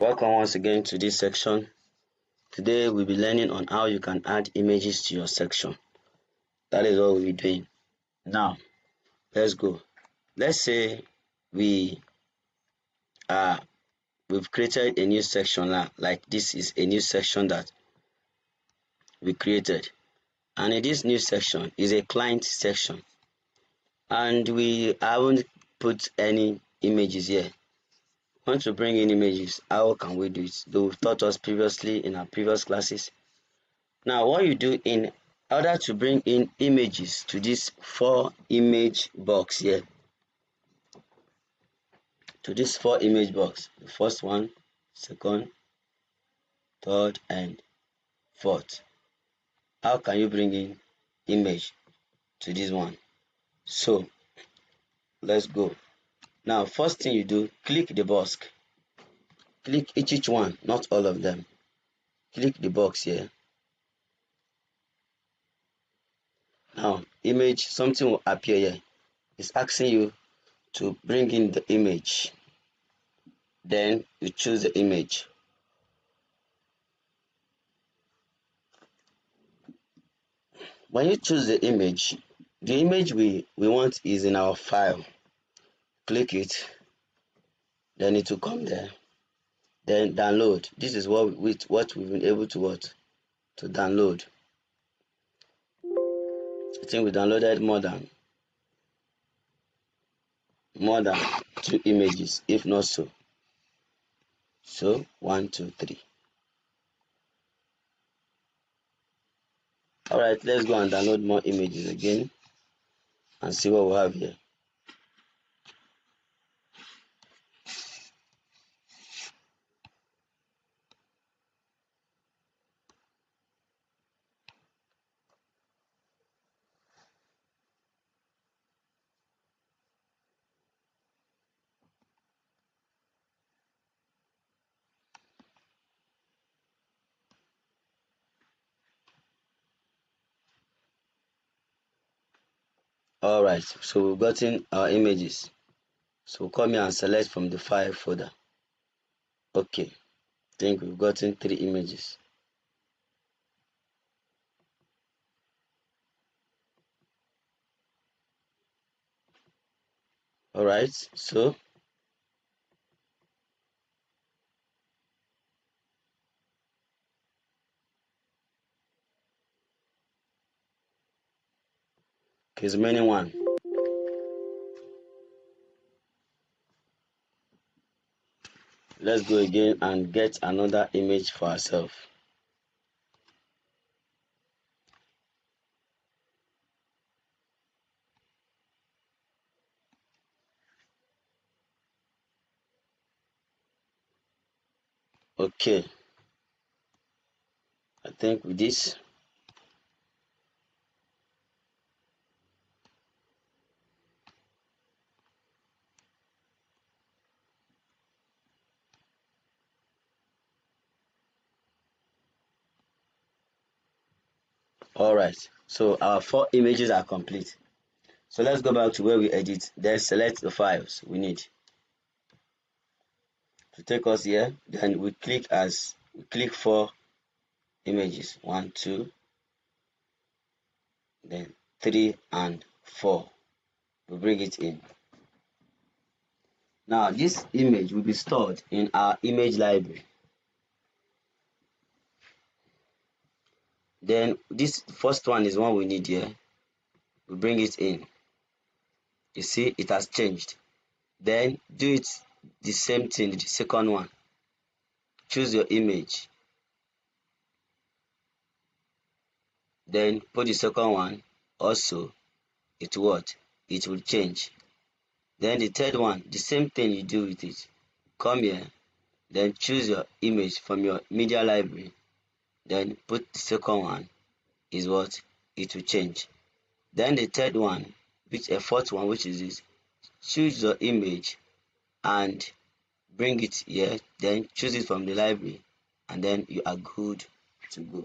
Welcome once again to this section. Today we'll be learning on how you can add images to your section. That is what we'll be doing. Now, let's go. Let's say we are we've created a new section now. Like this is a new section that we created. And in this new section is a client section. And we haven't put any images here. Want to bring in images, how can we do it? Though we've taught us previously in our previous classes. Now, what you do in order to bring in images to this 4 image box here, to this 4 image box, the first one, second, third, and fourth. How can you bring in image to this one? So, let's go. Now, first thing you do, click the box. Click each one, not all of them. Click the box here. Now, image, something will appear here. It's asking you to bring in the image. Then you choose the image. When you choose the image we want is in our file. Click it, then it will come there. Then download. This is what we've been able to download. I think we downloaded more than 2 images, if not so. So 1, 2, 3. Alright, let's go and download more images again and see what we have here. Alright, so we've gotten our images. So come here and select from the file folder. Okay, I think we've gotten 3 images. Alright, so is remaining one. Let's go again and get another image for ourselves. Okay, I think with this, alright, so our 4 images are complete. So let's go back to where we edit, then select the files we need to take us here. Then we click 4 images, 1, 2, then 3 and 4. We bring it in. Now this image will be stored in our image library. Then this first one is one we need here. We bring it in. You see it has changed. Then do it the same thing, the second one. Choose your image. Then put the second one also. It will change. Then the third one, the same thing you do with it. Come here, then choose your image from your media library. Then put the second one is what it will change. Then the third one, a fourth one, which is this, choose your image and bring it here, then choose it from the library, and then you are good to go.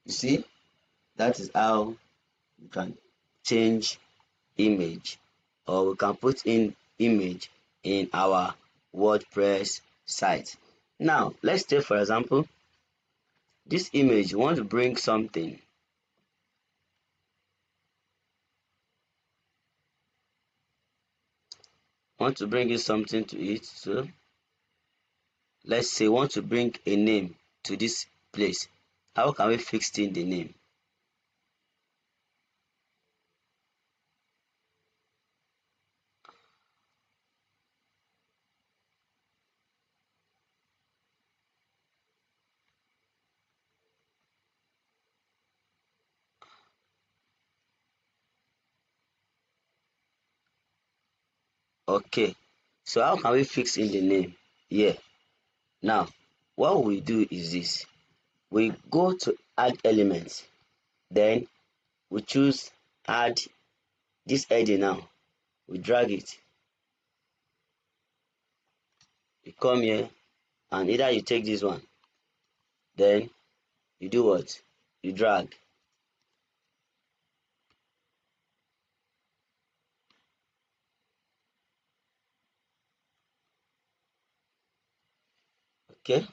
You see, that is how you can change image, or we can put in image in our WordPress site. Now let's take for example this image. You want to bring something. Want to bring in something to it. So let's say want to bring a name to this place. How can we fix in the name? Okay, so how can we fix in the name? Yeah. Now what we do is this. We go to add elements, then we choose add this heading. Now we drag it. You come here and either you take this one, then you do what? You drag. Okay.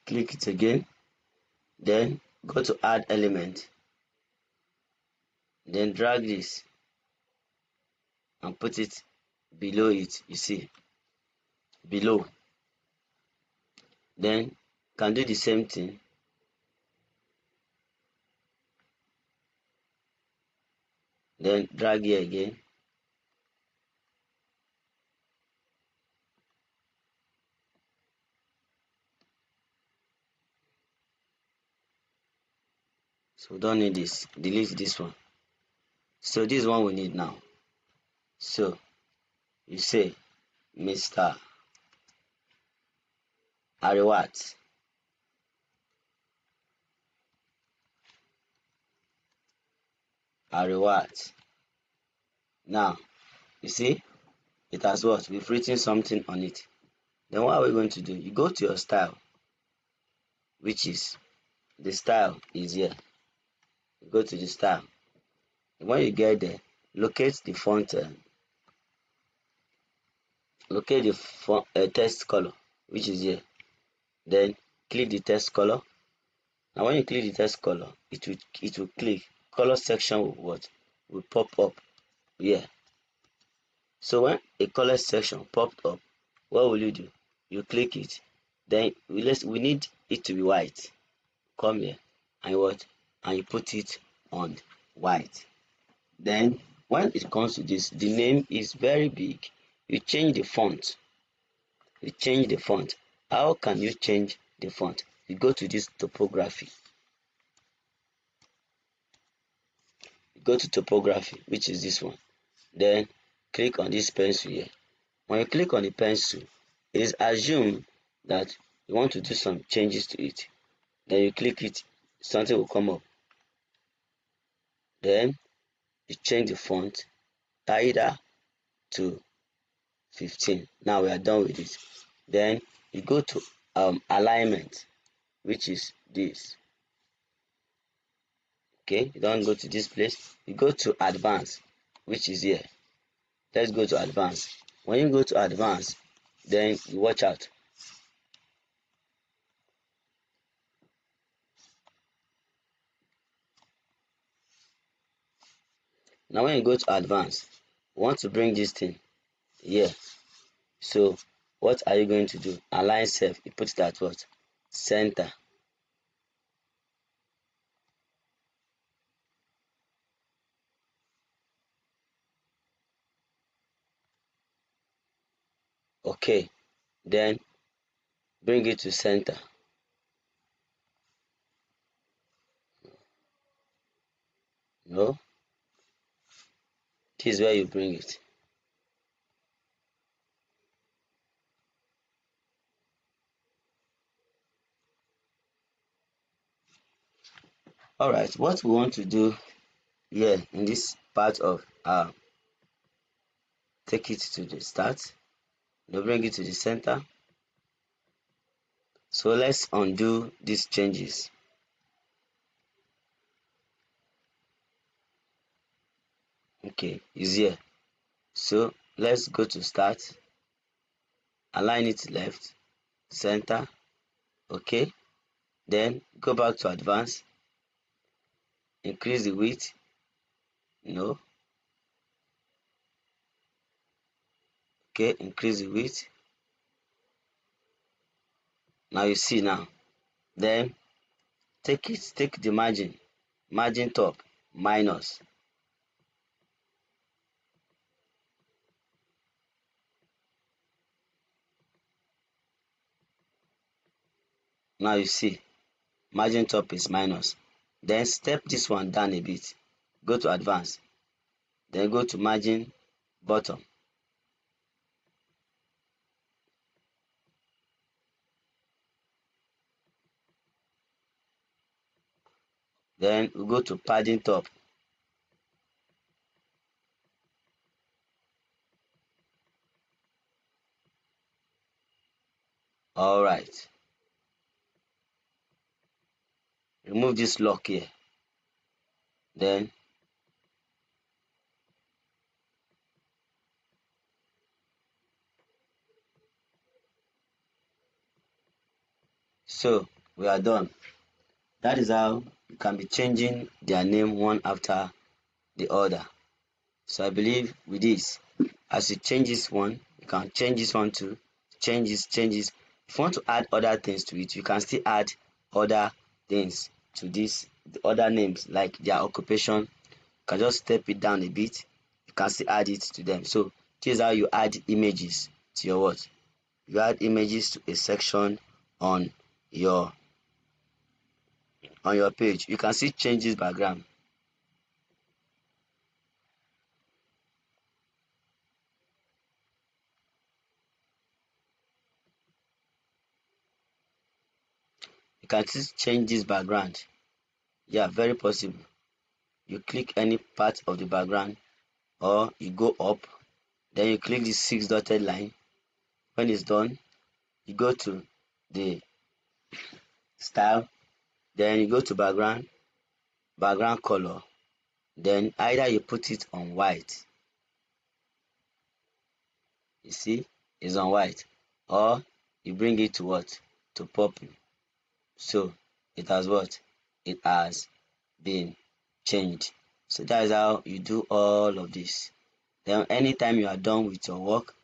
Click it again, then go to add element, then drag this and put it below it. You see, below. Then can do the same thing. Then drag here again. So we don't need this. Delete this one. So this one we need now. So you say Mr. Ariwat. Ariwat. Now you see it has what? We've written something on it. Then what are we going to do? You go to your style, which is the style is here. You go to the style. When you get there, locate the font, locate the font, text color, which is here. Then click the text color. Now when you click the text color, it will click color section will what? Will pop up here. So when a color section popped up, what will you do? You click it. Then we need it to be white. Come here and what? And you put it on white. Then when it comes to this, the name is very big. You change the font. You change the font. How can you change the font? You go to this topography. You go to topography, which is this one. Then click on this pencil here. When you click on the pencil, it is assumed that you want to do some changes to it. Then you click it, something will come up. Then you change the font either to 15. Now we are done with it. Then you go to alignment, which is this. Okay, you don't go to this place. You go to advanced, which is here. Let's go to advanced. When you go to advanced, then you watch out. Now when you go to advanced, you want to bring this thing here. So what are you going to do? Align self. You put it at what? Center. Okay. Then bring it to center. No. This is where you bring it. Alright, what we want to do here in this part of take it to the start, bring it to the center. So let's undo these changes. Okay, it's here. So let's go to start, align it left, center. Okay, then go back to advanced, increase the width. No. Okay, increase the width. Now you see now. Then take the margin top, minus. Now you see margin top is minus. Then step this one down a bit. Go to advanced. Then go to margin bottom. Then we go to padding top. Alright. Remove this lock here. Then so we are done. That is how you can be changing their name one after the other. So I believe with this, as you change this one, you can change this one too. Changes. If you want to add other things to it, you can still add other things to this, the other names like their occupation. You can just step it down a bit. You can still add it to them. So this is how you add images to your what? You add images to a section on your page. You can see change this background. You can still change this background. Yeah, very possible. You click any part of the background, or you go up, then you click the 6 dotted line. When it's done, you go to the style, then you go to background color, then either you put it on white, you see it's on white, or you bring it to what? To purple. So it has what? It has been changed. So that is how you do all of this. Then anytime you are done with your work,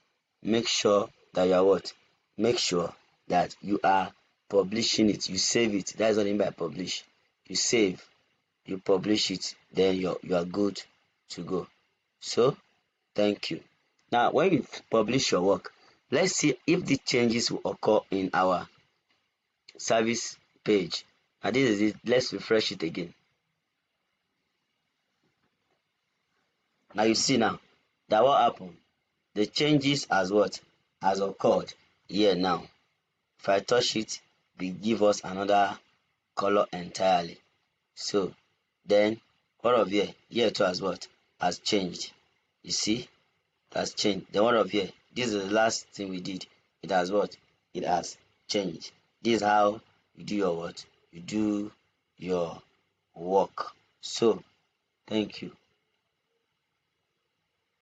make sure that you are what? Make sure that you are publishing it. You save it. That is what I mean by publish. You save, you publish it, then you are good to go. So thank you. Now when you publish your work, let's see if the changes will occur in our service page. Now this is it. Let's refresh it again. Now you see now that what happened? The changes as what? Has occurred here now. If I touch it, will give us another color entirely. So then what of here? Here too as what? Has changed. You see? It has changed. Then what of here? This is the last thing we did. It has what? It has changed. This is how you do your what? You do your work. So thank you.